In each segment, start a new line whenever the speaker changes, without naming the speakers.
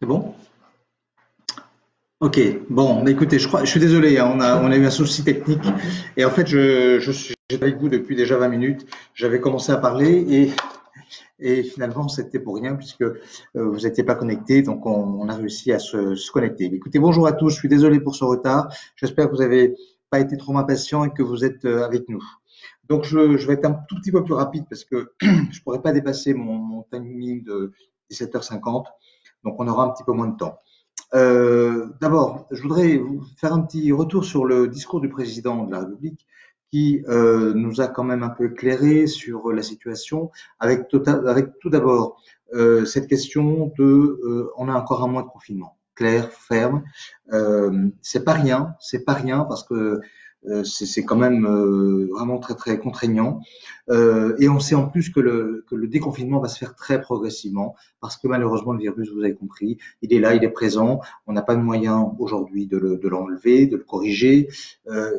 C'est bon? Ok, bon, bah, écoutez, je suis désolé, hein, on a eu un souci technique et en fait, j'étais avec vous depuis déjà 20 minutes. J'avais commencé à parler et finalement, c'était pour rien puisque vous n'étiez pas connecté, donc on a réussi à se connecter. Écoutez, bonjour à tous, je suis désolé pour ce retard. J'espère que vous n'avez pas été trop impatient et que vous êtes avec nous. Donc, je vais être un tout petit peu plus rapide parce que je pourrais pas dépasser mon timing de 17h50, donc on aura un petit peu moins de temps. D'abord, je voudrais vous faire un petit retour sur le discours du président de la République qui nous a quand même un peu éclairé sur la situation avec tout d'abord cette question de on a encore un mois de confinement clair, ferme. C'est pas rien parce que c'est quand même vraiment très très contraignant. Et on sait en plus que le déconfinement va se faire très progressivement parce que malheureusement le virus, vous avez compris, il est là, il est présent. On n'a pas de moyen aujourd'hui de l'enlever, de le corriger.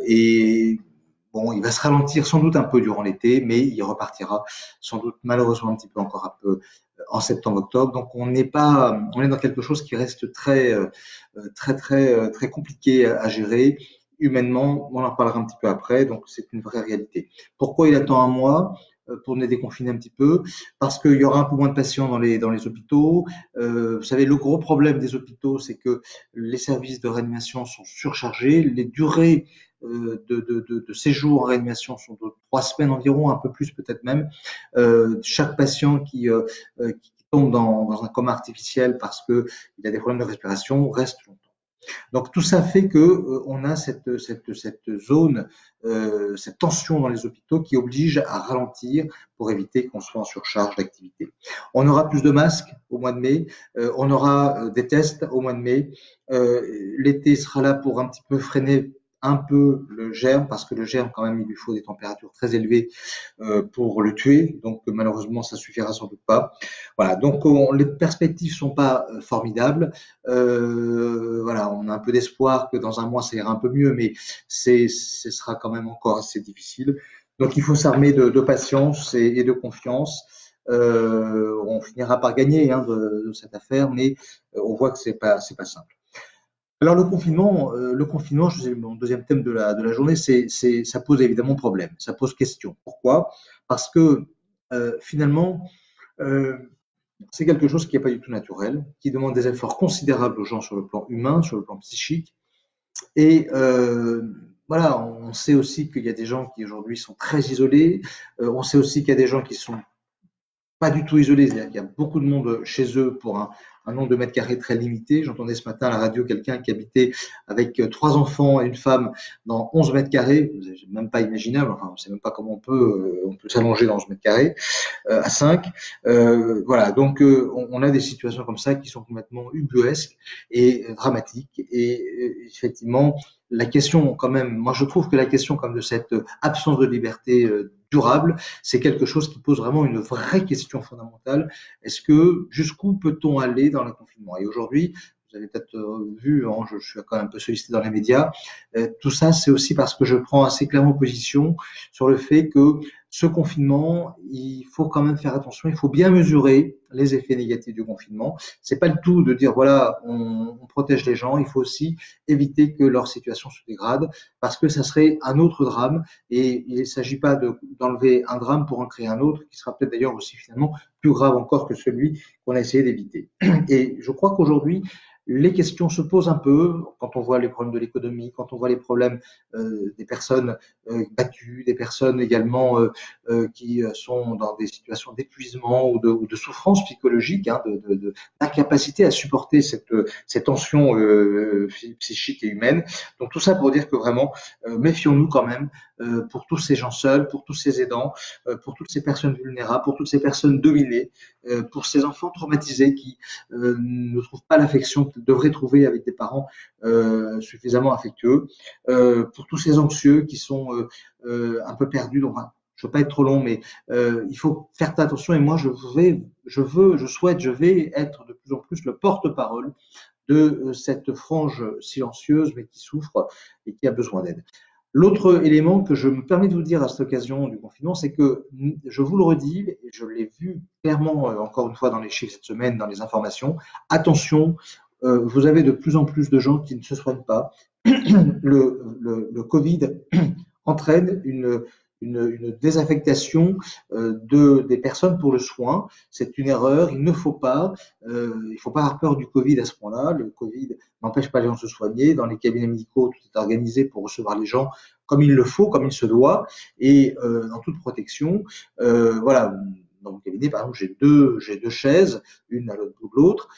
Et bon, il va se ralentir sans doute un peu durant l'été, mais il repartira sans doute malheureusement un petit peu encore un peu en septembre-octobre. Donc on est dans quelque chose qui reste très compliqué à gérer. Humainement, on en parlera un petit peu après, donc c'est une vraie réalité. Pourquoi il attend un mois pour nous déconfiner un petit peu? Parce qu'il y aura un peu moins de patients dans les hôpitaux. Vous savez, le gros problème des hôpitaux, c'est que les services de réanimation sont surchargés, les durées de séjour en réanimation sont de 3 semaines environ, un peu plus peut-être même. Chaque patient qui tombe dans un coma artificiel parce qu'il a des problèmes de respiration reste longtemps. Donc tout ça fait que on a cette zone, cette tension dans les hôpitaux qui oblige à ralentir pour éviter qu'on soit en surcharge d'activité. On aura plus de masques au mois de mai, on aura des tests au mois de mai. L'été sera là pour un petit peu freiner un peu le germe, parce que le germe, quand même, il lui faut des températures très élevées pour le tuer. Donc, malheureusement, ça suffira sans doute pas. Voilà. Donc, les perspectives sont pas formidables. Voilà. On a un peu d'espoir que dans un mois, ça ira un peu mieux, mais ce sera quand même encore assez difficile. Donc, il faut s'armer de patience et de confiance. On finira par gagner hein, de cette affaire, mais on voit que c'est pas simple. Alors le confinement, je sais, mon deuxième thème de la journée, ça pose évidemment problème, ça pose question. Pourquoi? Parce que finalement, euh, c'est quelque chose qui n'est pas du tout naturel, qui demande des efforts considérables aux gens sur le plan humain, sur le plan psychique. Et voilà, on sait aussi qu'il y a des gens qui aujourd'hui sont très isolés. On sait aussi qu'il y a des gens qui sont pas du tout isolés, c'est-à-dire qu'il y a beaucoup de monde chez eux pour un nombre de mètres carrés très limité. J'entendais ce matin à la radio quelqu'un qui habitait avec trois enfants et une femme dans 11 mètres carrés, c'est même pas imaginable, enfin on ne sait même pas comment on peut s'allonger dans 11 mètres carrés à 5. Voilà, donc on a des situations comme ça qui sont complètement ubuesques et dramatiques. Et effectivement, la question quand même, moi je trouve que la question comme de cette absence de liberté durable, c'est quelque chose qui pose vraiment une vraie question fondamentale. Est-ce que jusqu'où peut-on aller dans le confinement? Et aujourd'hui, vous avez peut-être vu, hein, je suis quand même un peu sollicité dans les médias. Tout ça, c'est aussi parce que je prends assez clairement position sur le fait que ce confinement, il faut quand même faire attention, il faut bien mesurer les effets négatifs du confinement. C'est pas le tout de dire voilà, on protège les gens, il faut aussi éviter que leur situation se dégrade parce que ça serait un autre drame et il ne s'agit pas d'enlever un drame pour en créer un autre qui sera peut-être d'ailleurs aussi finalement plus grave encore que celui qu'on a essayé d'éviter. Et je crois qu'aujourd'hui, les questions se posent un peu quand on voit les problèmes de l'économie, quand on voit les problèmes des personnes battues, des personnes également qui sont dans des situations d'épuisement ou de souffrance psychologique, hein, d'incapacité à supporter cette tension psychique et humaine. Donc tout ça pour dire que vraiment, méfions-nous quand même pour tous ces gens seuls, pour tous ces aidants, pour toutes ces personnes vulnérables, pour toutes ces personnes dominées, pour ces enfants traumatisés qui ne trouvent pas l'affection qu'ils devraient trouver avec des parents suffisamment affectueux, pour tous ces anxieux qui sont un peu perdus. Donc, je ne veux pas être trop long, mais il faut faire attention. Et moi, je vais être de plus en plus le porte-parole de cette frange silencieuse, mais qui souffre et qui a besoin d'aide. L'autre élément que je me permets de vous dire à cette occasion du confinement, c'est que je vous le redis, et je l'ai vu clairement encore une fois dans les chiffres cette semaine, dans les informations, attention, vous avez de plus en plus de gens qui ne se soignent pas. Le Covid entraîne une désaffectation des personnes pour le soin. C'est une erreur, il ne faut pas avoir peur du Covid à ce point-là. Le Covid n'empêche pas les gens de se soigner. Dans les cabinets médicaux, tout est organisé pour recevoir les gens comme il le faut, comme il se doit, et en toute protection. Voilà. Dans mon cabinet, par exemple, j'ai deux chaises, une à l'autre bout de l'autre.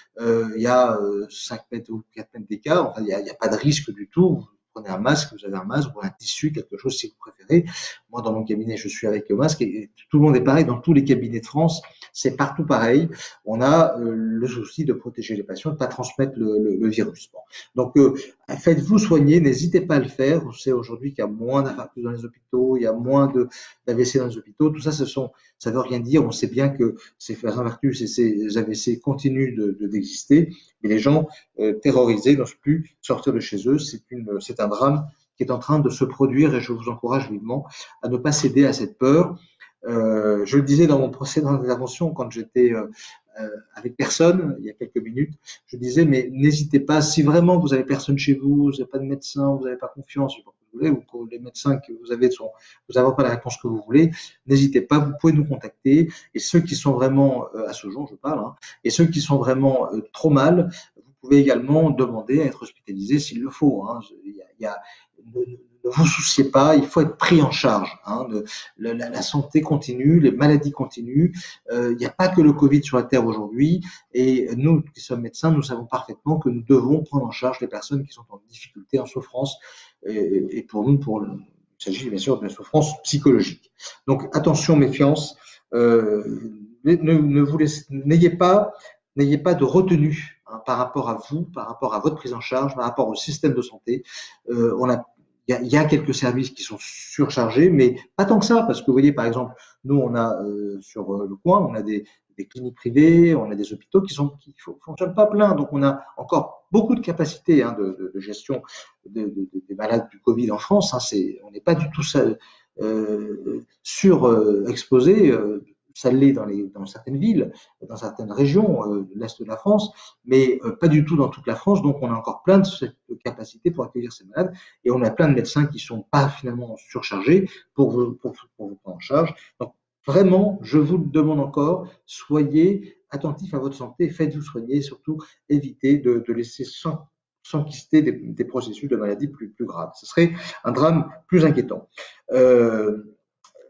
Il y a 5 mètres ou 4 mètres d'écart. Enfin, il y a pas de risque du tout. Vous prenez un masque, vous avez un masque, ou un tissu, quelque chose si vous préférez. Moi, dans mon cabinet, je suis avec le masque et tout le monde est pareil dans tous les cabinets de France. C'est partout pareil. On a le souci de protéger les patients, de ne pas transmettre le virus. Bon. Donc, faites-vous soigner, n'hésitez pas à le faire. On sait aujourd'hui qu'il y a moins d'infarctus dans les hôpitaux, il y a moins d'AVC dans les hôpitaux. Tout ça, ça veut rien dire. On sait bien que ces infarctus et ces AVC continuent d'exister, mais les gens terrorisés n'osent plus sortir de chez eux. C'est un drame qui est en train de se produire et je vous encourage vivement à ne pas céder à cette peur. Je le disais dans mon précédente intervention quand j'étais avec personne il y a quelques minutes, je disais mais n'hésitez pas, si vraiment vous avez personne chez vous, vous n'avez pas de médecin, vous n'avez pas confiance, je sais pas que vous voulez, ou que les médecins que vous avez vous n'avez pas la réponse que vous voulez, n'hésitez pas, vous pouvez nous contacter. Et ceux qui sont vraiment à ce jour, je parle, hein, et ceux qui sont vraiment trop mal, vous pouvez également demander à être hospitalisé s'il le faut. Hein. Il y a, ne vous souciez pas, il faut être pris en charge. Hein, la santé continue, les maladies continuent. Il n'y a pas que le Covid sur la Terre aujourd'hui. Et nous qui sommes médecins, nous savons parfaitement que nous devons prendre en charge les personnes qui sont en difficulté, en souffrance. Et pour nous, il s'agit bien sûr d'une souffrance psychologique. Donc attention, méfiance. N'ayez pas de retenue hein, par rapport à vous, par rapport à votre prise en charge, par rapport au système de santé. Il y a quelques services qui sont surchargés, mais pas tant que ça, parce que vous voyez, par exemple, nous, on a sur le coin, on a des cliniques privées, on a des hôpitaux qui fonctionnent pas plein, donc on a encore beaucoup de capacités hein, de gestion des malades du Covid en France. Hein, on n'est pas du tout surexposé. Ça l'est dans certaines villes, dans certaines régions de l'Est de la France, mais pas du tout dans toute la France. Donc, on a encore plein de cette capacité pour accueillir ces malades et on a plein de médecins qui ne sont pas finalement surchargés pour vous prendre en charge. Donc, vraiment, je vous le demande encore, soyez attentifs à votre santé, faites-vous soigner et surtout évitez de laisser s'enquister des processus de maladies plus graves. Ce serait un drame plus inquiétant.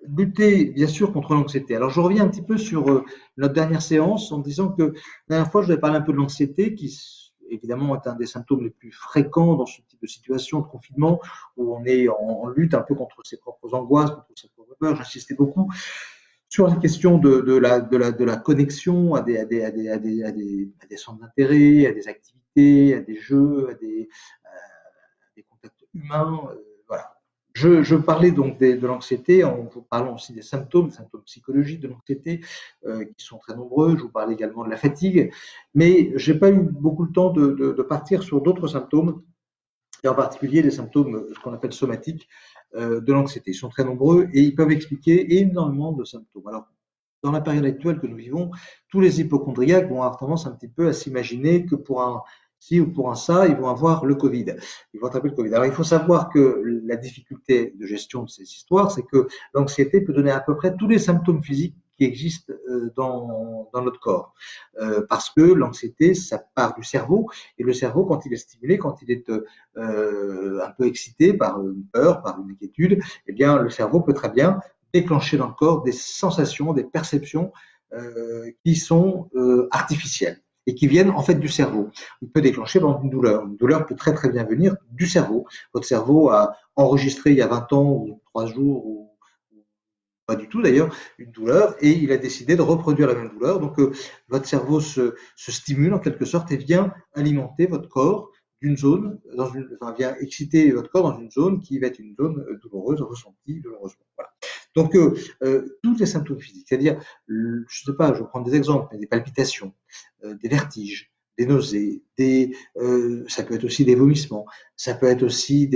Lutter bien sûr contre l'anxiété. Alors je reviens un petit peu sur notre dernière séance en disant que la dernière fois je vais parler un peu de l'anxiété qui évidemment est un des symptômes les plus fréquents dans ce type de situation de confinement où on est en lutte un peu contre ses propres angoisses, contre ses propres peurs. J'insistais beaucoup sur la question de la connexion à des centres d'intérêt, à des activités, à des jeux, à des contacts humains. Voilà. Je parlais donc de l'anxiété en vous parlant aussi des symptômes psychologiques de l'anxiété qui sont très nombreux. Je vous parlais également de la fatigue, mais j'ai pas eu beaucoup le temps de partir sur d'autres symptômes, et en particulier les symptômes ce qu'on appelle somatiques de l'anxiété. Ils sont très nombreux et ils peuvent expliquer énormément de symptômes. Alors, dans la période actuelle que nous vivons, tous les hypochondriaques vont avoir tendance un petit peu à s'imaginer que pour un ci ou pour un ça, ils vont avoir le Covid. Ils vont attraper le Covid. Alors, il faut savoir que la difficulté de gestion de ces histoires, c'est que l'anxiété peut donner à peu près tous les symptômes physiques qui existent dans notre corps. Parce que l'anxiété, ça part du cerveau, et le cerveau, quand il est stimulé, quand il est un peu excité par une peur, par une inquiétude, eh bien, le cerveau peut très bien déclencher dans le corps des sensations, des perceptions qui sont artificielles et qui viennent en fait du cerveau. Il peut déclencher par exemple une douleur. Une douleur peut très très bien venir du cerveau. Votre cerveau a enregistré il y a 20 ans ou 3 jours ou pas du tout d'ailleurs, une douleur et il a décidé de reproduire la même douleur. Donc votre cerveau se stimule en quelque sorte et vient alimenter votre corps d'une zone, vient exciter votre corps dans une zone qui va être une zone douloureuse, ressentie douloureusement. Voilà. Donc, tous les symptômes physiques, c'est-à-dire, je ne sais pas, je vais prendre des exemples, mais des palpitations, des vertiges, des nausées, ça peut être aussi des vomissements, ça peut être aussi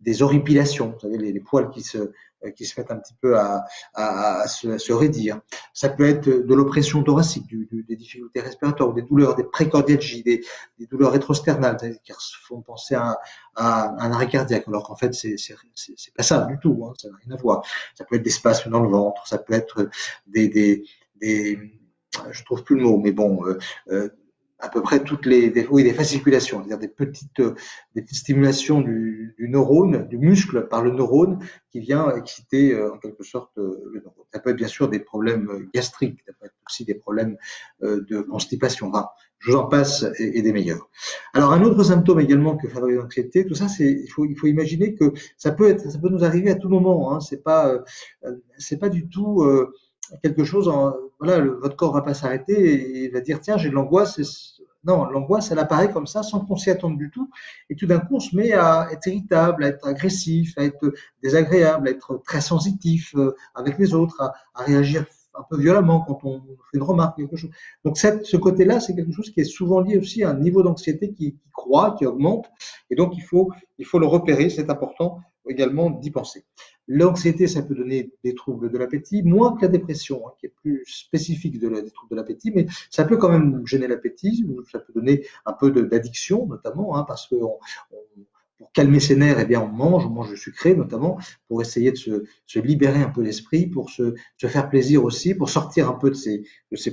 des horripilations, vous savez, les poils qui se mettent un petit peu à se raidir. Ça peut être de l'oppression thoracique, des difficultés respiratoires, des douleurs, des précardialgies, des douleurs rétrosternales, qui font penser à un arrêt cardiaque, alors qu'en fait, c'est pas ça du tout, hein, ça n'a rien à voir. Ça peut être des spasmes dans le ventre, ça peut être des je trouve plus le mot, mais bon, à peu près toutes oui, des fasciculations, c'est-à-dire des petites stimulations du neurone, du muscle par le neurone qui vient exciter en quelque sorte le neurone. Ça peut être bien sûr des problèmes gastriques, ça peut être aussi des problèmes de constipation. Enfin, je vous en passe et des meilleurs. Alors un autre symptôme également que favorise l'anxiété, tout ça, il faut imaginer que ça peut nous arriver à tout moment. Hein, c'est pas du tout quelque chose, voilà, votre corps va pas s'arrêter et va dire tiens j'ai de l'angoisse. Non, l'angoisse elle apparaît comme ça sans qu'on s'y attende du tout et tout d'un coup on se met à être irritable, à être agressif, à être désagréable, à être très sensitif avec les autres, à réagir un peu violemment quand on fait une remarque, quelque chose. Donc ce côté-là, c'est quelque chose qui est souvent lié aussi à un niveau d'anxiété qui croît, qui augmente, et donc il faut le repérer, c'est important également d'y penser. L'anxiété, ça peut donner des troubles de l'appétit, moins que la dépression, hein, qui est plus spécifique des troubles de l'appétit, mais ça peut quand même gêner l'appétit, ou ça peut donner un peu d'addiction, notamment, hein, parce que pour calmer ses nerfs, eh bien, on mange du sucré, notamment, pour essayer de se libérer un peu l'esprit, pour se faire plaisir aussi, pour sortir un peu de ces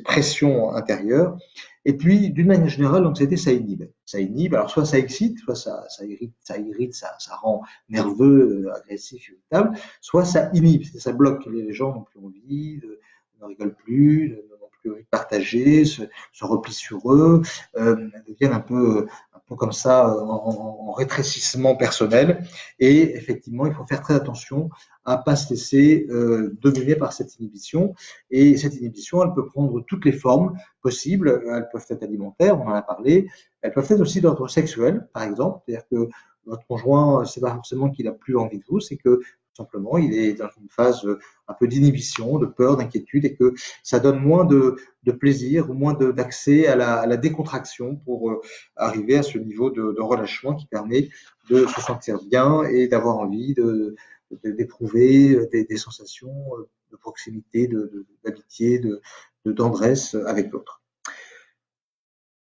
pressions intérieures. Et puis, d'une manière générale, l'anxiété, ça inhibe. Ça inhibe, alors soit ça excite, soit ça irrite, ça rend nerveux, agressif, irritable, soit ça inhibe, ça bloque. Les gens n'ont plus envie, ne rigolent plus, n'ont plus envie de partager, se replient sur eux, deviennent un peu comme ça en rétrécissement personnel. Et effectivement, il faut faire très attention à ne pas se laisser dominer par cette inhibition. Et cette inhibition, elle peut prendre toutes les formes possibles. Elles peuvent être alimentaires, on en a parlé. Elles peuvent être aussi d'ordre sexuel, par exemple. C'est-à-dire que votre conjoint, c'est pas forcément qu'il a plus envie de vous, c'est que tout simplement, il est dans une phase un peu d'inhibition, de peur, d'inquiétude, et que ça donne moins de plaisir ou moins d'accès à la décontraction pour arriver à ce niveau de relâchement qui permet de se sentir bien et d'avoir envie d'éprouver des sensations de proximité, d'amitié, de tendresse avec l'autre.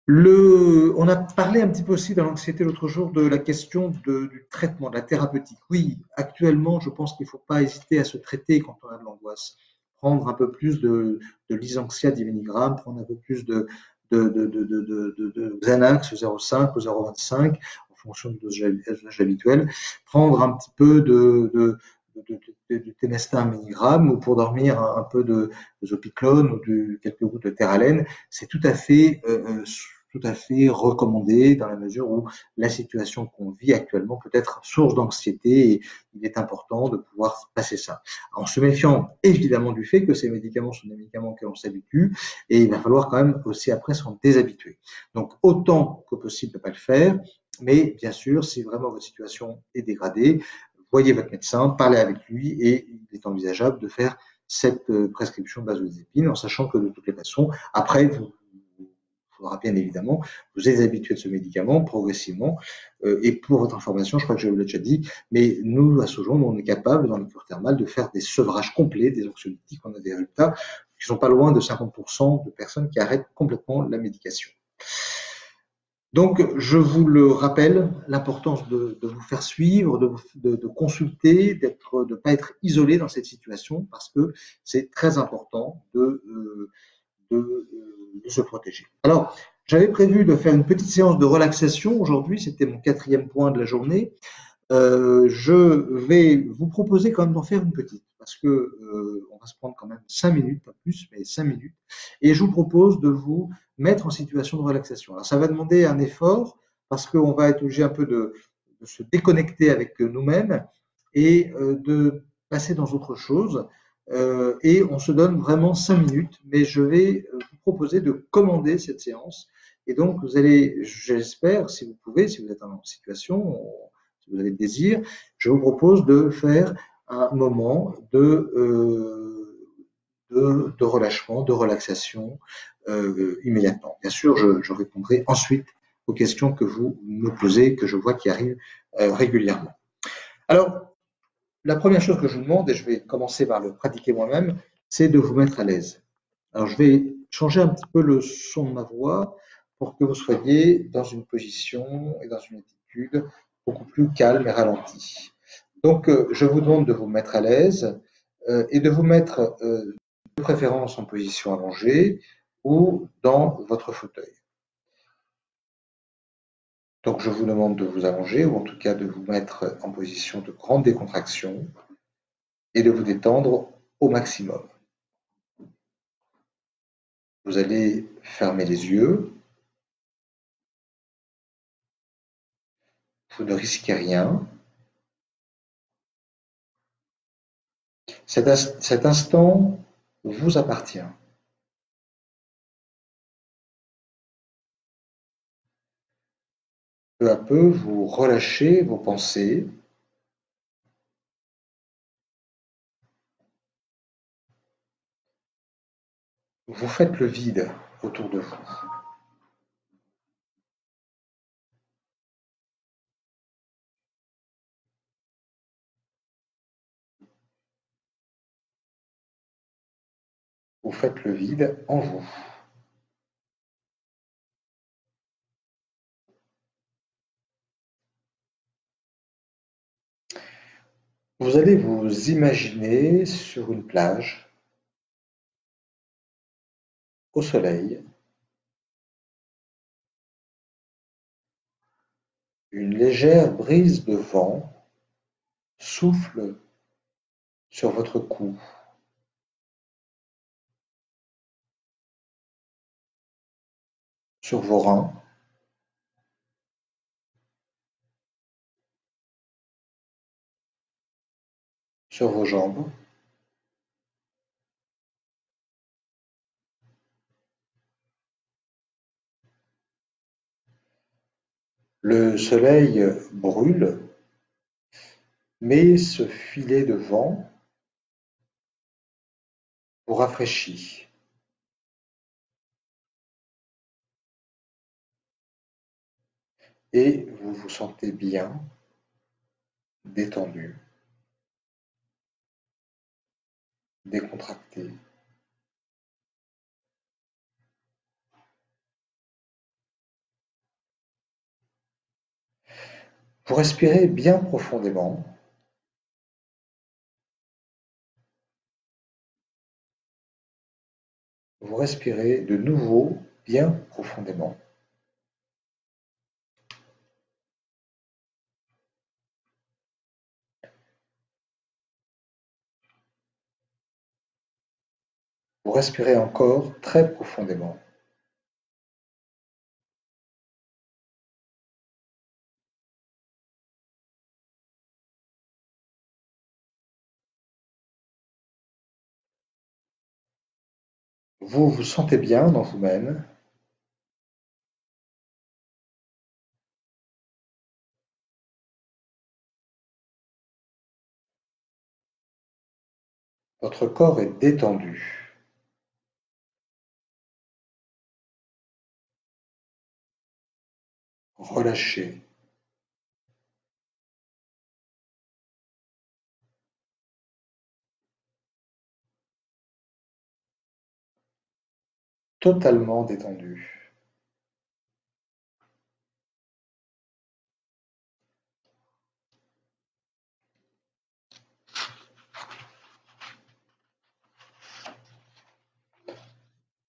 On a parlé un petit peu aussi dans l'anxiété l'autre jour de la question du traitement, de la thérapeutique. Oui, actuellement, je pense qu'il ne faut pas hésiter à se traiter quand on a de l'angoisse. Prendre un peu plus de Lysanxia 10 mg, prendre un peu plus de Xanax 0,5 ou 0,25 en fonction du dosage habituel. Prendre un petit peu de Temesta 1 mg ou pour dormir un peu de Zopiclone ou quelques gouttes de Terralène. C'est tout à fait recommandé dans la mesure où la situation qu'on vit actuellement peut être source d'anxiété et il est important de pouvoir passer ça. En se méfiant évidemment du fait que ces médicaments sont des médicaments que l'on s'habitue et il va falloir quand même aussi après s'en déshabituer. Donc autant que possible ne pas le faire, mais bien sûr, si vraiment votre situation est dégradée, voyez votre médecin, parlez avec lui et il est envisageable de faire cette prescription de benzodiazépine en sachant que de toutes les façons, après, il faudra bien évidemment vous déshabituer de ce médicament progressivement. Et pour votre information, je crois que je vous l'ai déjà dit, mais nous, à Sojon, on est capable, dans le cure thermal, de faire des sevrages complets des anxiolytiques. On a des résultats qui sont pas loin de 50% de personnes qui arrêtent complètement la médication. Donc, je vous le rappelle, l'importance de vous faire suivre, de consulter, de ne pas être isolé dans cette situation, parce que c'est très important de se protéger. Alors, j'avais prévu de faire une petite séance de relaxation aujourd'hui, c'était mon 4e point de la journée. Je vais vous proposer quand même d'en faire une petite, parce que on va se prendre quand même 5 minutes, pas plus, mais 5 minutes, et je vous propose de vous mettre en situation de relaxation. Alors, ça va demander un effort, parce qu'on va être obligé un peu de se déconnecter avec nous-mêmes et de passer dans autre chose. Et on se donne vraiment 5 minutes, mais je vais vous proposer de commander cette séance. Et donc, vous allez, j'espère, si vous pouvez, si vous êtes en situation, si vous avez le désir, je vous propose de faire un moment de relâchement, de relaxation immédiatement. Bien sûr, je répondrai ensuite aux questions que vous me posez, que je vois qui arrivent régulièrement. Alors, la première chose que je vous demande, et je vais commencer par le pratiquer moi-même, c'est de vous mettre à l'aise. Alors, je vais changer un petit peu le son de ma voix pour que vous soyez dans une position et dans une attitude beaucoup plus calme et ralentie. Donc, je vous demande de vous mettre à l'aise et de vous mettre de préférence en position allongée ou dans votre fauteuil. Donc, je vous demande de vous allonger ou en tout cas de vous mettre en position de grande décontraction et de vous détendre au maximum. Vous allez fermer les yeux, vous ne risquez rien. Cet instant vous appartient. Peu à peu, vous relâchez vos pensées, vous faites le vide autour de vous. Vous faites le vide en vous. Vous allez vous imaginer sur une plage, au soleil, une légère brise de vent souffle sur votre cou, sur vos reins, sur vos jambes. Le soleil brûle, mais ce filet de vent vous rafraîchit et vous vous sentez bien, détendu, décontracté. Vous respirez bien profondément. Vous respirez de nouveau bien profondément. Vous respirez encore très profondément. Vous vous sentez bien dans vous-même. Votre corps est détendu, relâché, totalement détendu.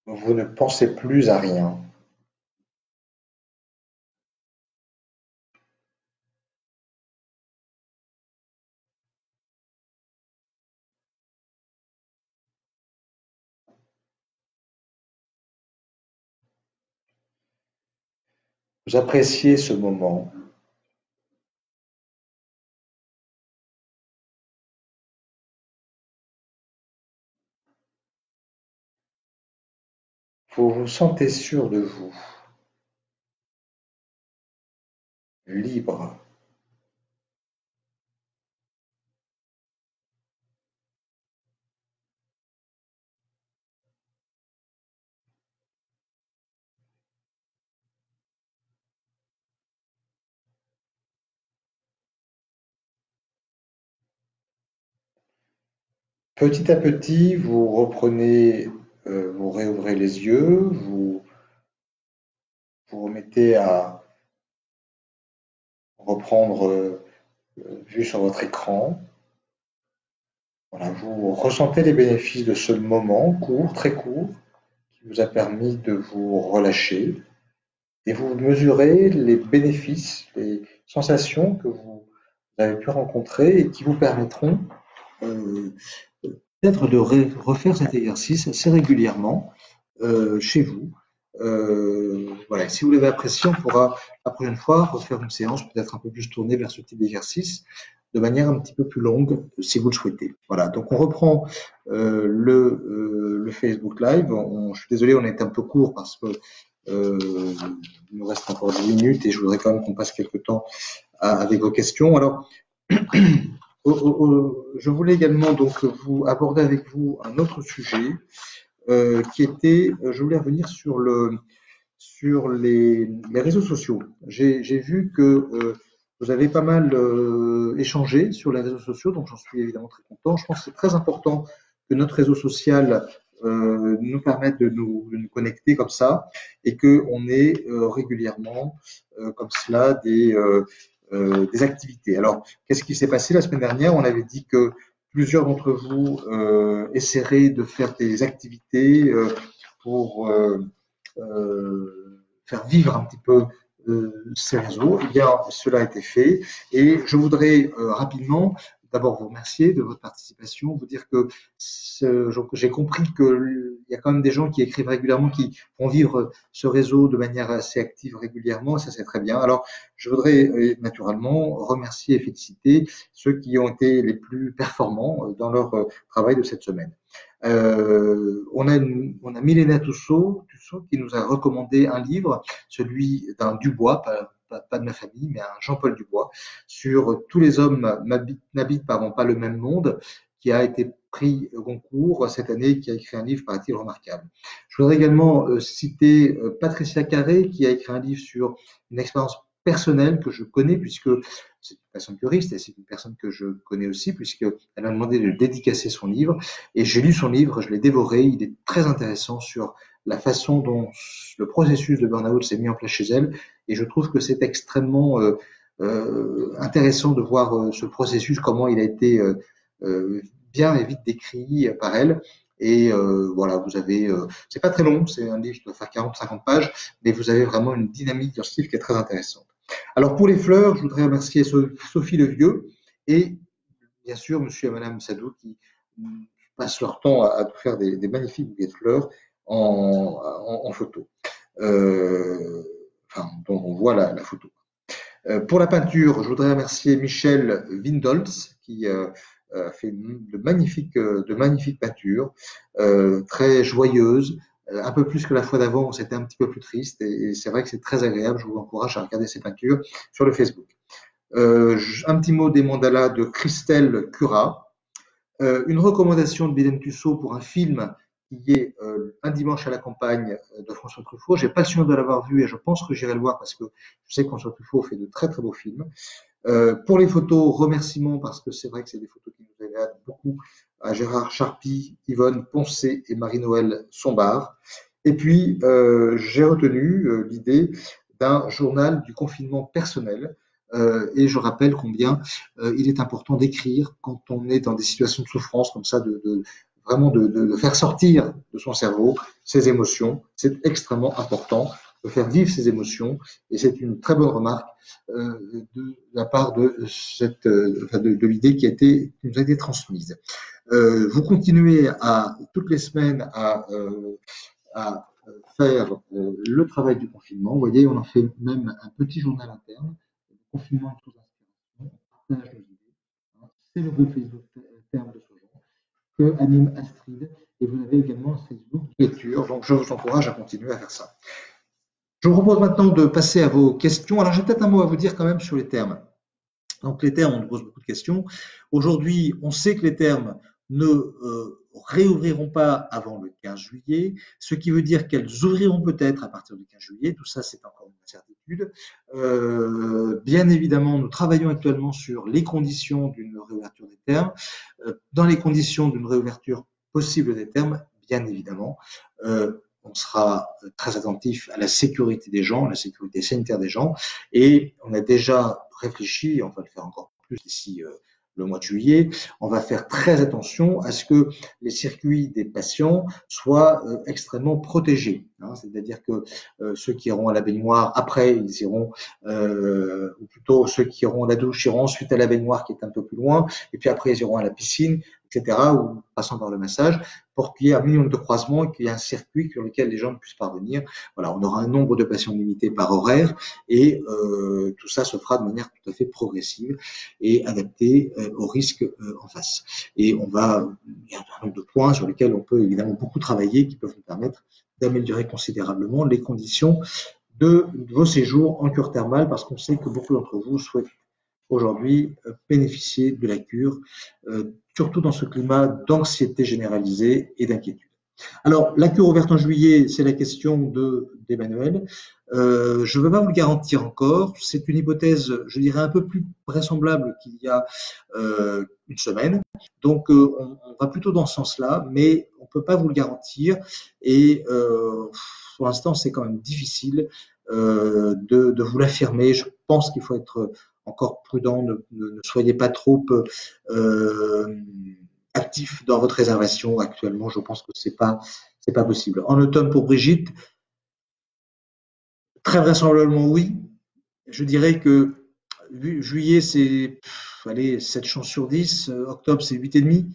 Vous ne pensez plus à rien. Vous appréciez ce moment. Vous vous sentez sûr de vous, libre. Petit à petit, vous reprenez, vous réouvrez les yeux, vous vous remettez à reprendre vue sur votre écran. Voilà, vous ressentez les bénéfices de ce moment court, très court, qui vous a permis de vous relâcher. Et vous mesurez les bénéfices, les sensations que vous avez pu rencontrer et qui vous permettront euh, peut-être de refaire cet exercice assez régulièrement chez vous. Voilà. Si vous l'avez apprécié, on pourra la prochaine fois refaire une séance peut-être un peu plus tournée vers ce type d'exercice de manière un petit peu plus longue si vous le souhaitez. Voilà, donc on reprend le Facebook Live. Je suis désolé, on est un peu court parce que il nous reste encore 10 minutes et je voudrais quand même qu'on passe quelques temps avec vos questions. Alors, je voulais également donc vous aborder avec vous un autre sujet qui était, je voulais revenir sur les réseaux sociaux. J'ai vu que vous avez pas mal échangé sur les réseaux sociaux, donc j'en suis évidemment très content. Je pense que c'est très important que notre réseau social nous permette de nous connecter comme ça et qu'on ait régulièrement comme cela des activités. Alors, qu'est-ce qui s'est passé la semaine dernière? On avait dit que plusieurs d'entre vous essaieraient de faire des activités pour faire vivre un petit peu ces réseaux. Eh bien, cela a été fait. Et je voudrais rapidement d'abord vous remercier de votre participation, vous dire que j'ai compris qu'il y a quand même des gens qui écrivent régulièrement, qui font vivre ce réseau de manière assez active régulièrement, ça c'est très bien. Alors, je voudrais naturellement remercier et féliciter ceux qui ont été les plus performants dans leur travail de cette semaine. On a Milena Tussaud qui nous a recommandé un livre, celui d'un Dubois, pas de ma famille, mais un Jean-Paul Dubois, sur tous les hommes n'habitent pas le même monde, qui a été pris au concours cette année, qui a écrit un livre, paraît-il, remarquable. Je voudrais également citer Patricia Carré, qui a écrit un livre sur une expérience personnelle que je connais, puisque c'est une personne juriste et c'est une personne que je connais aussi, puisqu'elle m'a demandé de dédicacer son livre. Et j'ai lu son livre, je l'ai dévoré, il est très intéressant sur la façon dont le processus de burn-out s'est mis en place chez elle. Et je trouve que c'est extrêmement intéressant de voir ce processus, comment il a été bien et vite décrit par elle. Et voilà, vous avez, c'est pas très long, c'est un livre qui doit faire 40-50 pages, mais vous avez vraiment une dynamique dans ce livre qui est très intéressante. Alors pour les fleurs, je voudrais remercier Sophie Levieux et bien sûr monsieur et madame Sadou qui passent leur temps à faire des magnifiques bouquets de fleurs en photo, enfin, dont on voit la photo. Pour la peinture, je voudrais remercier Michel Windholz qui fait de magnifiques peintures, très joyeuses. Un peu plus que la fois d'avant, c'était un petit peu plus triste et c'est vrai que c'est très agréable. Je vous encourage à regarder ces peintures sur le Facebook. Un petit mot des mandalas de Christelle Cura. Une recommandation de Biden Tussaud pour un film qui est Un dimanche à la campagne de François Truffaut. J'ai pas le souvenir de l'avoir vu et je pense que j'irai le voir parce que je sais que François Truffaut fait de très très beaux films. Pour les photos, remerciements parce que c'est vrai que c'est des photos qui nous agradent beaucoup à Gérard Charpie, Yvonne Poncé et Marie-Noël Sombard. Et puis, j'ai retenu l'idée d'un journal du confinement personnel. Et je rappelle combien il est important d'écrire quand on est dans des situations de souffrance comme ça, vraiment de faire sortir de son cerveau ses émotions. C'est extrêmement important de faire vivre ses émotions et c'est une très bonne remarque de la part de de l'idée qui nous a été transmise. Vous continuez toutes les semaines à faire le travail du confinement. Vous voyez, on en fait même un petit journal interne. Le confinement est sous inspiration, on partage nos idées. C'est le groupe Facebook terme de ce genre que anime Astrid. Et vous avez également un Facebook de lecture. Donc je vous encourage à continuer à faire ça. Je vous propose maintenant de passer à vos questions. Alors j'ai peut-être un mot à vous dire quand même sur les termes. Donc les termes, on nous pose beaucoup de questions. Aujourd'hui, on sait que les termes ne réouvriront pas avant le 15 juillet, ce qui veut dire qu'elles ouvriront peut-être à partir du 15 juillet. Tout ça, c'est encore une incertitude. Bien évidemment, nous travaillons actuellement sur les conditions d'une réouverture des thermes. Dans les conditions d'une réouverture possible des thermes, bien évidemment, on sera très attentif à la sécurité des gens, à la sécurité sanitaire des gens, et on a déjà réfléchi, on va le faire encore plus d'ici le mois de juillet, on va faire très attention à ce que les circuits des patients soient extrêmement protégés. Hein, c'est-à-dire que ceux qui iront à la baignoire, après, ils iront, ou plutôt ceux qui iront à la douche iront ensuite à la baignoire qui est un peu plus loin, et puis après ils iront à la piscine, etc., ou passant par le massage, pour qu'il y ait un minimum de croisement et qu'il y ait un circuit sur lequel les gens puissent parvenir. Voilà, on aura un nombre de patients limité par horaire et tout ça se fera de manière tout à fait progressive et adaptée aux risques en face. Et il y a un nombre de points sur lesquels on peut évidemment beaucoup travailler qui peuvent nous permettre d'améliorer considérablement les conditions de vos séjours en cure thermale parce qu'on sait que beaucoup d'entre vous souhaitent aujourd'hui bénéficier de la cure, surtout dans ce climat d'anxiété généralisée et d'inquiétude. Alors, la cure ouverte en juillet, c'est la question d'Emmanuel. Je ne veux pas vous le garantir encore. C'est une hypothèse, je dirais, un peu plus vraisemblable qu'il y a une semaine. Donc, on va plutôt dans ce sens-là, mais on ne peut pas vous le garantir. Et pour l'instant, c'est quand même difficile de vous l'affirmer. Je pense qu'il faut être encore prudent. Ne soyez pas trop actif dans votre réservation actuellement. Je pense que c'est pas possible. En automne pour Brigitte, très vraisemblablement oui. Je dirais que juillet c'est allez 7 chances sur 10, octobre c'est 8,5,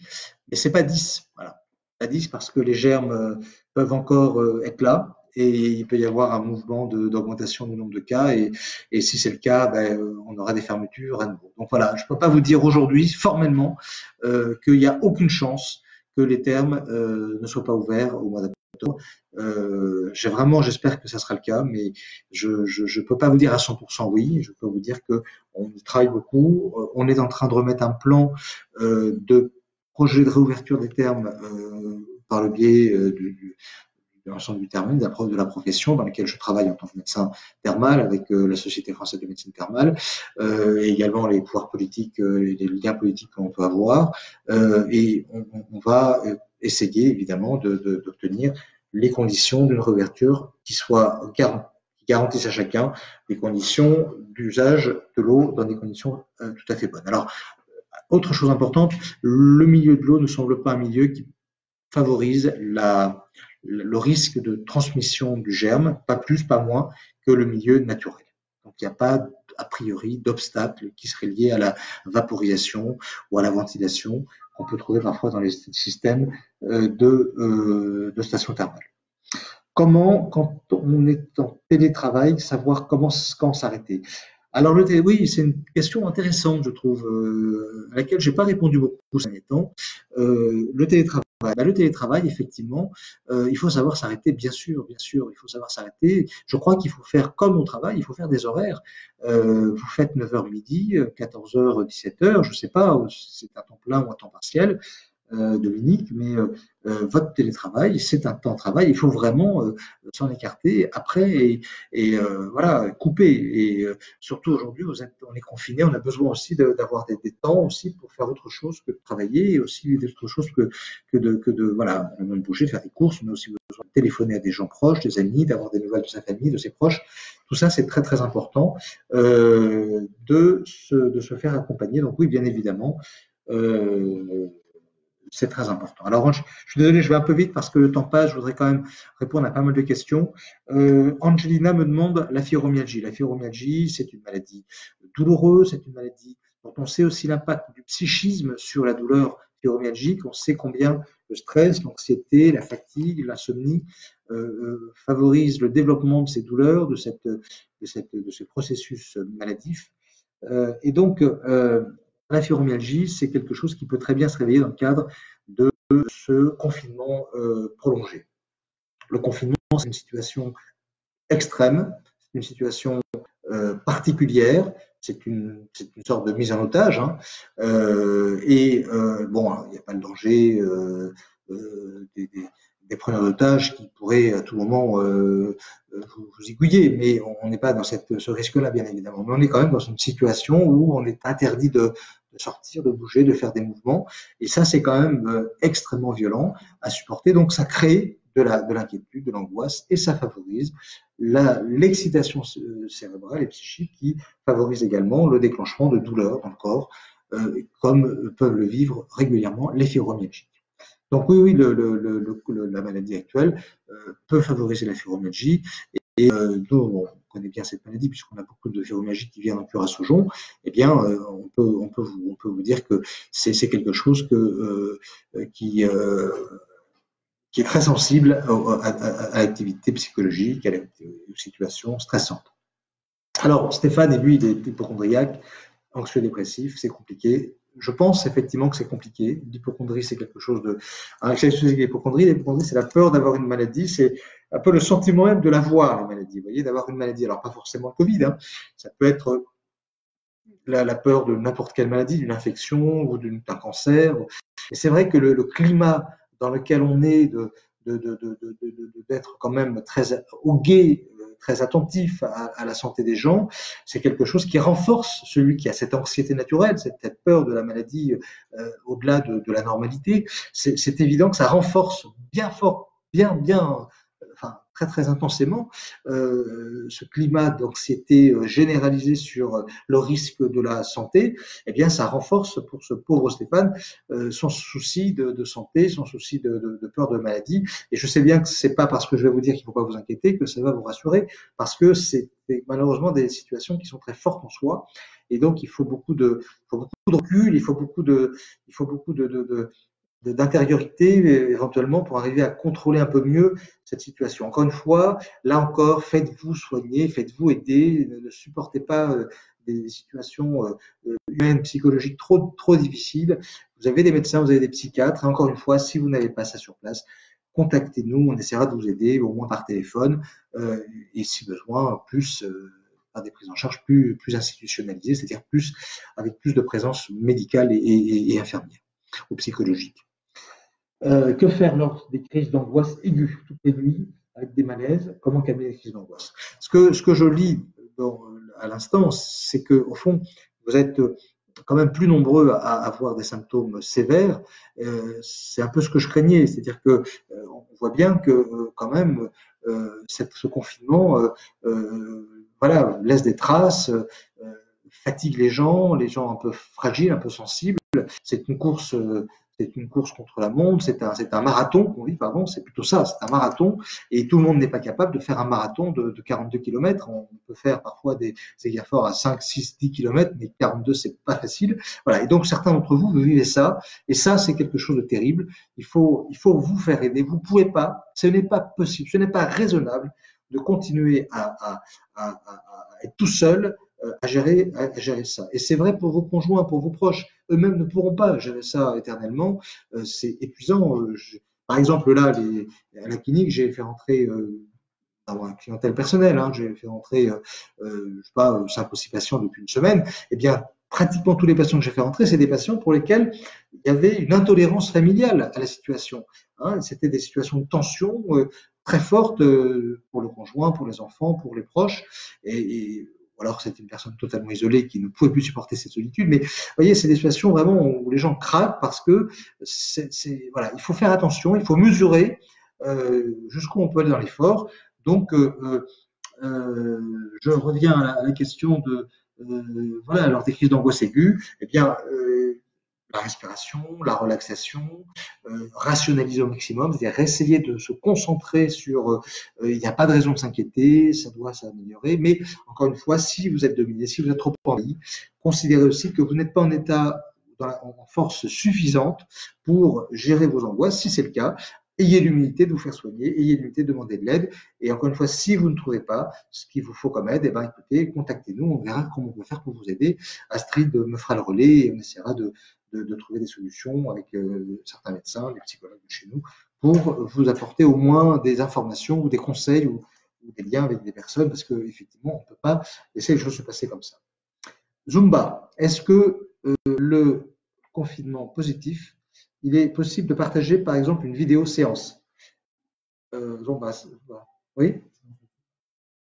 mais c'est pas 10. Voilà. Pas 10 parce que les germes peuvent encore être là et il peut y avoir un mouvement d'augmentation du nombre de cas et si c'est le cas, ben, on aura des fermetures à nouveau. Donc voilà, je ne peux pas vous dire aujourd'hui formellement qu'il n'y a aucune chance que les thermes ne soient pas ouverts au mois d'octobre. J'espère que ça sera le cas, mais je peux pas vous dire à 100% oui. Je peux vous dire que on y travaille beaucoup. On est en train de remettre un plan de projet de réouverture des thermes par le biais de l'ensemble du terme, de la profession dans laquelle je travaille en tant que médecin thermal avec la Société française de médecine thermale, et également les pouvoirs politiques, les liens politiques qu'on peut avoir, et on va essayer évidemment d'obtenir les conditions d'une réouverture qui garantissent à chacun les conditions d'usage de l'eau dans des conditions tout à fait bonnes. Alors, autre chose importante, le milieu de l'eau ne semble pas un milieu qui favorise le risque de transmission du germe, pas plus, pas moins que le milieu naturel. Donc il n'y a pas a priori d'obstacle qui serait lié à la vaporisation ou à la ventilation qu'on peut trouver parfois dans les systèmes de stations thermales. Comment, quand on est en télétravail, savoir quand s'arrêter? Alors oui, c'est une question intéressante, je trouve, à laquelle j'ai pas répondu beaucoup ces derniers temps. Le télétravail. Le télétravail, effectivement, il faut savoir s'arrêter, bien sûr, il faut savoir s'arrêter. Je crois qu'il faut faire comme au travail, il faut faire des horaires. Vous faites 9h midi, 14h, 17h, je sais pas, c'est un temps plein ou un temps partiel. Dominique, mais votre télétravail, c'est un temps de travail, il faut vraiment s'en écarter après et voilà, couper. Et surtout aujourd'hui, on est confiné, on a besoin aussi d'avoir des temps aussi pour faire autre chose que de travailler et aussi autre chose que de voilà, on a besoin de bouger, de faire des courses, on a aussi besoin de téléphoner à des gens proches, des amis, d'avoir des nouvelles de sa famille, de ses proches. Tout ça, c'est très très important de se faire accompagner. Donc oui, bien évidemment. C'est très important. Alors, je suis désolé, je vais un peu vite parce que le temps passe. Je voudrais quand même répondre à pas mal de questions. Angelina me demande la fibromyalgie. La fibromyalgie, c'est une maladie douloureuse, c'est une maladie dont on sait aussi l'impact du psychisme sur la douleur fibromyalgique. On sait combien le stress, l'anxiété, la fatigue, l'insomnie favorisent le développement de ces douleurs, de ce processus maladif. Et donc, la fibromyalgie, c'est quelque chose qui peut très bien se réveiller dans le cadre de ce confinement prolongé. Le confinement, c'est une situation extrême, c'est une situation particulière, c'est une sorte de mise en otage, hein, bon, il n'y a pas le danger des preneurs d'otages qui pourraient à tout moment vous aiguiller, mais on n'est pas dans ce risque-là, bien évidemment. Mais on est quand même dans une situation où on est interdit de sortir, de bouger, de faire des mouvements, et ça, c'est quand même extrêmement violent à supporter. Donc, ça crée de l'inquiétude, de l'angoisse, et ça favorise l'excitation cérébrale et psychique qui favorise également le déclenchement de douleurs dans le corps, comme peuvent le vivre régulièrement les fibromyalgiques. Donc oui, la maladie actuelle peut favoriser la fibromyalgie. Et nous, on connaît bien cette maladie puisqu'on a beaucoup de fibromyalgie qui viennent en Curaçao-Jon. Eh bien, on peut vous dire que c'est quelque chose qui est très sensible à l'activité psychologique, aux situations stressantes. Alors, Stéphane, lui, il est hypocondriaque, anxieux-dépressif, c'est compliqué. Je pense effectivement que c'est compliqué. L'hypocondrie, c'est quelque chose de. Alors, l'hypocondrie, c'est la peur d'avoir une maladie, c'est un peu le sentiment même de l'avoir, la maladie. Vous voyez, d'avoir une maladie. Alors, pas forcément le Covid, hein. Ça peut être la peur de n'importe quelle maladie, d'une infection ou d'un cancer. Et c'est vrai que le climat dans lequel on est, d'être quand même très au guet, très attentif à la santé des gens, c'est quelque chose qui renforce celui qui a cette anxiété naturelle, cette peur de la maladie au-delà de la normalité. C'est évident que ça renforce bien fort, enfin très très intensément ce climat d'anxiété généralisée sur le risque de la santé. Eh bien, ça renforce pour ce pauvre Stéphane son souci de santé, son souci de peur de maladie. Et je sais bien que c'est pas parce que je vais vous dire qu'il ne faut pas vous inquiéter que ça va vous rassurer, parce que c'est malheureusement des situations qui sont très fortes en soi. Et donc, il faut beaucoup de recul, il faut beaucoup d'intériorité éventuellement pour arriver à contrôler un peu mieux cette situation. Encore une fois, là encore, faites-vous soigner, faites-vous aider, ne supportez pas des situations humaines, psychologiques trop difficiles. Vous avez des médecins, vous avez des psychiatres. Et encore une fois, si vous n'avez pas ça sur place, contactez-nous, on essaiera de vous aider, au moins par téléphone, et si besoin, plus par des prises en charge plus institutionnalisées, c'est-à-dire avec plus de présence médicale et infirmière ou psychologique. Que faire lors des crises d'angoisse aiguës, toutes les nuits, avec des malaises? Comment calmer les crises d'angoisse? Ce que je lis à l'instant, c'est que au fond, vous êtes quand même plus nombreux à avoir des symptômes sévères. C'est un peu ce que je craignais, c'est-à-dire que on voit bien que quand même ce confinement, voilà, laisse des traces, fatigue les gens un peu fragiles, un peu sensibles. C'est une course contre la montre, c'est un marathon qu'on vit, pardon, c'est plutôt ça, c'est un marathon, et tout le monde n'est pas capable de faire un marathon de 42 km. On peut faire parfois des efforts à 5, 6, 10 km, mais 42, c'est pas facile. Voilà, et donc certains d'entre vous vivez ça, et ça, c'est quelque chose de terrible. Il faut vous faire aider. Vous pouvez pas, ce n'est pas possible, ce n'est pas raisonnable de continuer à être tout seul à gérer ça. Et c'est vrai pour vos conjoints, pour vos proches. Eux-mêmes ne pourront pas gérer ça éternellement. C'est épuisant. Par exemple, là, à la clinique, j'ai fait rentrer dans une clientèle personnelle, hein, j'ai fait rentrer, je sais pas, 5 ou 6 patients depuis une semaine. Eh bien, pratiquement tous les patients que j'ai fait rentrer, c'est des patients pour lesquels il y avait une intolérance familiale à la situation. Hein, c'était des situations de tension très fortes pour le conjoint, pour les enfants, pour les proches. Ou alors c'était une personne totalement isolée qui ne pouvait plus supporter cette solitude. Mais vous voyez, c'est des situations vraiment où les gens craquent parce que voilà, il faut faire attention, il faut mesurer jusqu'où on peut aller dans l'effort. Donc, je reviens à la question de voilà, lors des crises d'angoisse aiguë, eh bien, la respiration, la relaxation, rationaliser au maximum, c'est-à-dire essayer de se concentrer sur il n'y a pas de raison de s'inquiéter, ça doit s'améliorer, mais encore une fois, si vous êtes dominé, si vous êtes trop envahi, considérez aussi que vous n'êtes pas en état en force suffisante pour gérer vos angoisses. Si c'est le cas, ayez l'humilité de vous faire soigner, ayez l'humilité de demander de l'aide. Et encore une fois, si vous ne trouvez pas ce qu'il vous faut comme aide, eh ben, écoutez, contactez-nous, on verra comment on peut faire pour vous aider. Astrid me fera le relais et on essaiera de trouver des solutions avec certains médecins, des psychologues de chez nous, pour vous apporter au moins des informations ou des conseils ou des liens avec des personnes, parce qu'effectivement, on ne peut pas laisser les choses se passer comme ça. Zumba, est-ce que le confinement positif il est possible de partager, par exemple, une vidéo séance. Zumba, voilà. Oui?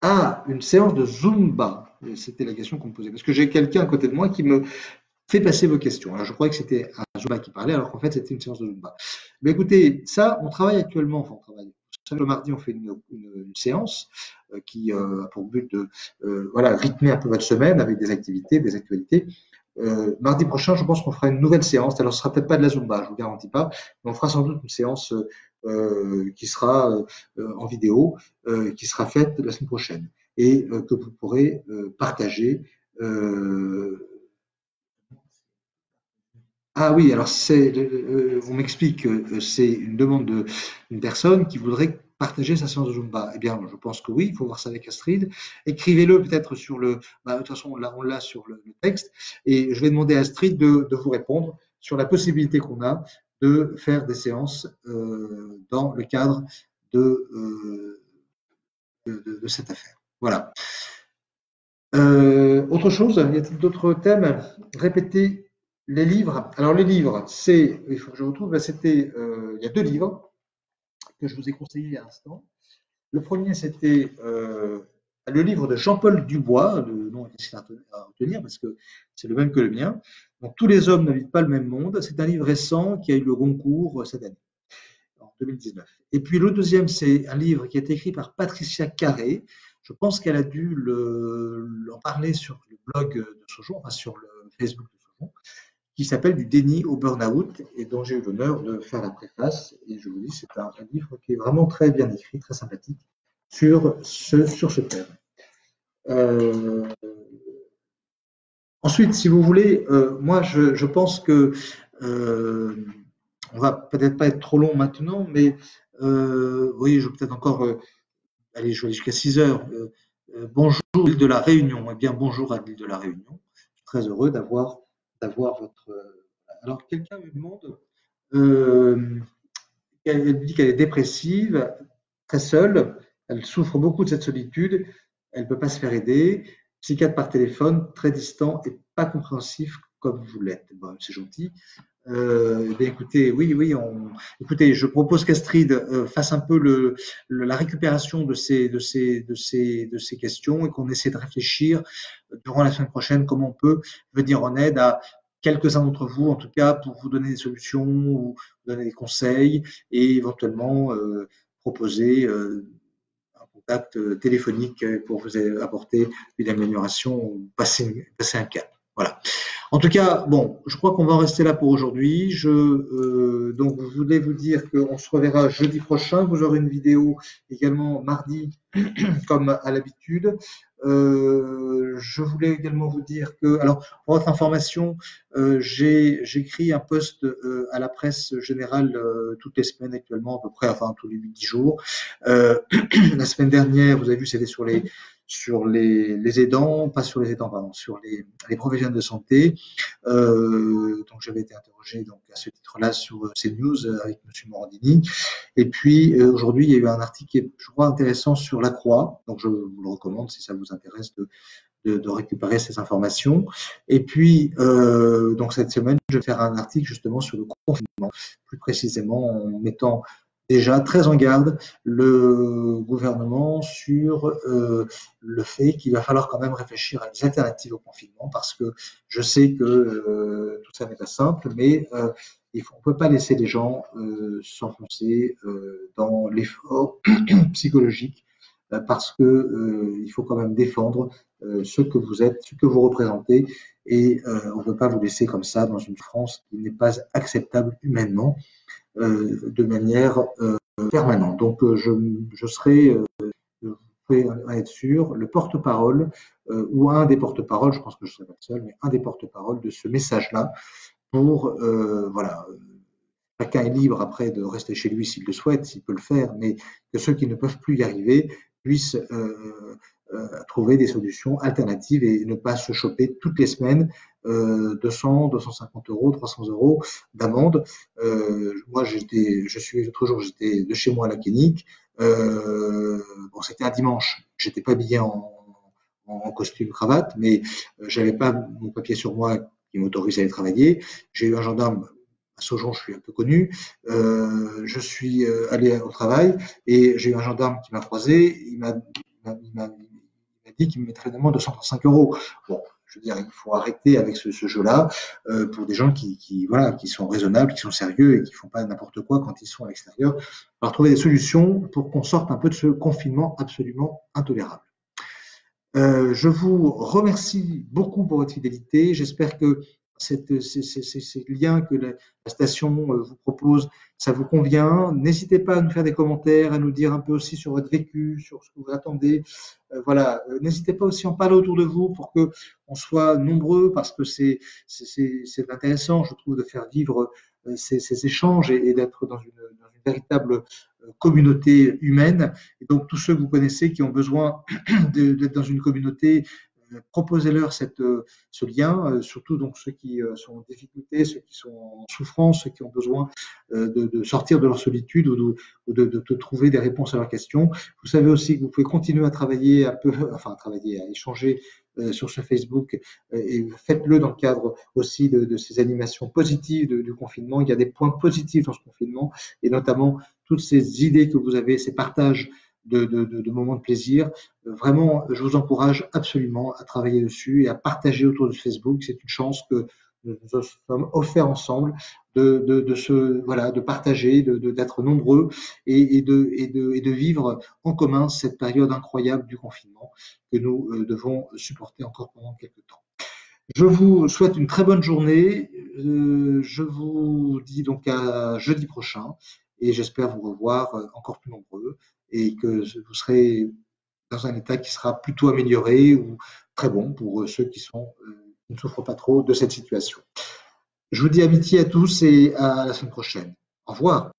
Ah, une séance de Zumba. C'était la question qu'on me posait. Parce que j'ai quelqu'un à côté de moi qui me fait passer vos questions. Alors, je croyais que c'était un Zumba qui parlait, alors qu'en fait, c'était une séance de Zumba. Mais écoutez, ça, on travaille actuellement, enfin, on travaille. Le mardi, on fait une séance qui a pour but de voilà, rythmer un peu votre semaine avec des activités, des actualités. Mardi prochain, je pense qu'on fera une nouvelle séance. Alors, ce sera peut-être pas de la Zumba, je vous garantis pas, mais on fera sans doute une séance qui sera en vidéo, qui sera faite la semaine prochaine et que vous pourrez partager. Euh, ah oui, alors on m'explique que c'est une demande d'une personne qui voudrait partager sa séance de Zumba. Eh bien, je pense que oui, il faut voir ça avec Astrid. Écrivez-le peut-être sur de toute façon, on l'a sur le texte, et je vais demander à Astrid de vous répondre sur la possibilité qu'on a de faire des séances dans le cadre de cette affaire. Voilà. Autre chose, y a-t-il d'autres thèmes? Répétez les livres. Alors les livres, il faut que je retrouve, c'était, il y a deux livres que je vous ai conseillés à l'instant. Le premier, c'était le livre de Jean-Paul Dubois, le nom est difficile à retenir parce que c'est le même que le mien. Donc Tous les hommes n'habitent pas le même monde. C'est un livre récent qui a eu le Goncourt cette année, en 2019. Et puis le deuxième, c'est un livre qui a été écrit par Patricia Carré. Je pense qu'elle a dû en parler sur le blog de Sojon, enfin sur le Facebook de Sojon, qui s'appelle Du déni au burn-out et dont j'ai eu l'honneur de faire la préface. Et je vous dis, c'est un livre qui est vraiment très bien écrit, très sympathique sur ce thème. Euh, Ensuite, si vous voulez, moi je pense que euh, on va peut-être pas être trop long maintenant, mais oui, je vais peut-être encore allez, je vais aller jusqu'à 6 heures. Bonjour l'île de la Réunion. Eh bien, bonjour à l'île de la Réunion. Je suis très heureux d'avoir votre. Alors, quelqu'un me demande, euh, elle dit qu'elle est dépressive, très seule, elle souffre beaucoup de cette solitude, elle ne peut pas se faire aider. Psychiatre par téléphone, très distant et pas compréhensif comme vous l'êtes. Bon, c'est gentil. Ben écoutez, oui, oui, écoutez, je propose qu'Astrid fasse un peu la récupération de ces questions et qu'on essaie de réfléchir durant la semaine prochaine comment on peut venir en aide à quelques-uns d'entre vous, en tout cas, pour vous donner des solutions ou vous donner des conseils et éventuellement proposer un contact téléphonique pour vous apporter une amélioration ou passer un cap. Voilà. En tout cas, bon, je crois qu'on va en rester là pour aujourd'hui. Donc, je voulais vous dire qu'on se reverra jeudi prochain. Vous aurez une vidéo également mardi, comme à l'habitude. Je voulais également vous dire que, alors, pour votre information, j'écris un post à la presse générale toutes les semaines actuellement, à peu près, enfin tous les 8-10 jours. La semaine dernière, vous avez vu, c'était sur les aidants, pas sur les aidants, pardon, sur les professionnels de santé. Donc j'avais été interrogé donc à ce titre-là sur CNews avec M. Morandini. Et puis aujourd'hui, il y a eu un article qui est, je crois, intéressant sur la Croix. Donc je vous le recommande si ça vous intéresse de récupérer ces informations. Et puis donc cette semaine, je vais faire un article justement sur le confinement, plus précisément en mettant déjà très en garde le gouvernement sur le fait qu'il va falloir quand même réfléchir à des alternatives au confinement parce que je sais que tout ça n'est pas simple, mais on ne peut pas laisser les gens s'enfoncer dans l'effort psychologique parce que il faut quand même défendre ce que vous êtes, ce que vous représentez et on ne peut pas vous laisser comme ça dans une France qui n'est pas acceptable humainement de manière permanente. Donc je serai, vous pouvez en être sûr, le porte-parole ou un des porte-paroles, je pense que je ne serai pas le seul, mais un des porte-paroles de ce message-là pour, voilà, chacun est libre après de rester chez lui s'il le souhaite, s'il peut le faire, mais que ceux qui ne peuvent plus y arriver puissent trouver des solutions alternatives et ne pas se choper toutes les semaines 200, 250 euros, 300 euros d'amende. Moi, l'autre jour, j'étais de chez moi à la clinique. Bon, c'était un dimanche. J'étais pas habillé en costume cravate, mais j'avais pas mon papier sur moi qui m'autorisait à aller travailler. J'ai eu un gendarme à Saujon, je suis un peu connu. Je suis allé au travail et j'ai eu un gendarme qui m'a croisé. Il m'a dit qu'il me mettrait une amende de 135 euros. Bon, je veux dire, il faut arrêter avec ce jeu-là pour des gens voilà, qui sont raisonnables, qui sont sérieux et qui font pas n'importe quoi quand ils sont à l'extérieur. Alors, trouver des solutions pour qu'on sorte un peu de ce confinement absolument intolérable. Je vous remercie beaucoup pour votre fidélité. J'espère que ces liens que la station vous propose, ça vous convient. N'hésitez pas à nous faire des commentaires, à nous dire un peu aussi sur votre vécu, sur ce que vous attendez. Voilà, n'hésitez pas aussi à en parler autour de vous pour que on soit nombreux, parce que c'est intéressant, je trouve, de faire vivre ces échanges et d'être dans une véritable communauté humaine. Et donc, tous ceux que vous connaissez qui ont besoin d'être dans une communauté, proposez-leur ce lien, surtout donc ceux qui sont en difficulté, ceux qui sont en souffrance, ceux qui ont besoin de sortir de leur solitude ou de trouver des réponses à leurs questions. Vous savez aussi que vous pouvez continuer à travailler un peu, enfin à travailler, à échanger sur ce Facebook, et faites-le dans le cadre aussi de ces animations positives du confinement. Il y a des points positifs dans ce confinement, et notamment toutes ces idées que vous avez, ces partages de moments de plaisir. Vraiment, je vous encourage absolument à travailler dessus et à partager autour de Facebook. C'est une chance que nous nous sommes offerts ensemble voilà, de partager, d'être nombreux et de vivre en commun cette période incroyable du confinement que nous devons supporter encore pendant quelques temps. Je vous souhaite une très bonne journée. Je vous dis donc à jeudi prochain et j'espère vous revoir encore plus nombreux et que vous serez dans un état qui sera plutôt amélioré ou très bon pour ceux qui ne souffrent pas trop de cette situation. Je vous dis amitié à tous et à la semaine prochaine. Au revoir.